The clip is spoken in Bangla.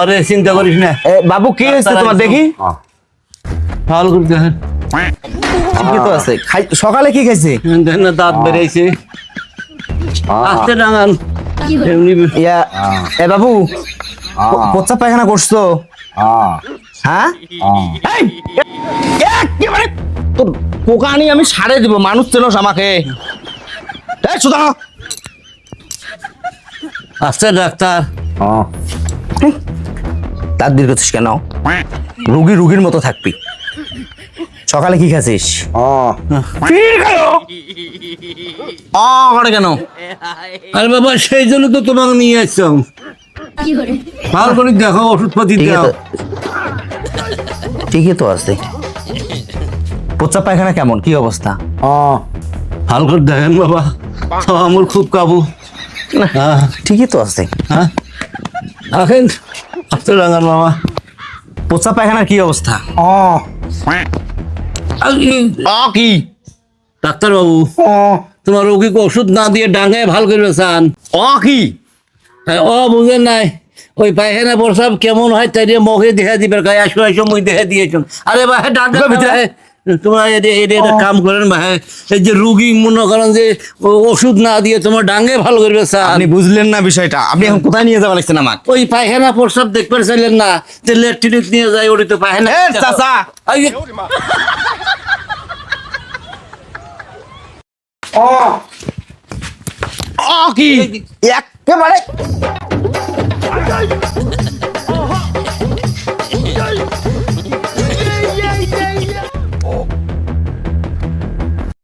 আরে চিন্তা করিস না, বাবু কি হয়েছে তোমার দেখি? ভালো করে দেখেন। ঠিকই তো আছে। সকালে কি খাইছে? দেখেন না, দাঁত বেরিয়েছে। আস্তে ডাঙান। এমনি ইয়া বাবু, পচা পায়খানা করছো? হ্যাঁ, এই, একেবারে তোর পোকা আনি আমি সারে দিব। মানুষ চেনস আমাকে? এই সুধা, আস্তে ডাক্তার। তার দীর্ঘ করছিস কেন? রুগীর মতো থাকবি। সকালে কি খাচ্ছিস? করে কেন? আরে বাবা, সেই জন্য তো তোমাকে নিয়ে আসছাম। ভালো করে দেখো, ওষুধপাতি দাও। ঠিকই তো আছে। পচা পায়খানা কেমন, কি অবস্থা? ভালো করে দেখেন বাবা, আমার খুব কাবু। ঠিকই তো আছে। হ্যাঁ, এখন আস্তে ডাঙান বাবা। পচা পায়খানার কি অবস্থা? কি ডাক্তার বাবু, তোমার রোগীকে ওষুধ না দিয়ে ডাঙায় ভালো করবে চান? কি বুঝেন নাই, ওই পায়খানা প্রসাব কেমন হয় তাই দিয়ে মুখে দেখা দিবে, আসো আসো মুই দেখা দিয়েছেন। আরে ভাই ডাক্তার, তোমার এটা কাম করেন ভাই, এই যে রুগী মনে করেন যে ওষুধ না দিয়ে তোমার ডাঙ্গে ভালো করবে চান। আপনি বুঝলেন না বিষয়টা। আপনি এখন কোথায় নিয়ে যাওয়া লাগছেন আমার? ওই পায়খানা প্রসাব দেখতে চাইলেন না, যে লেট্রিনিক নিয়ে যায়, ওটি তো পায়খানা। চাচা, কি একেবারে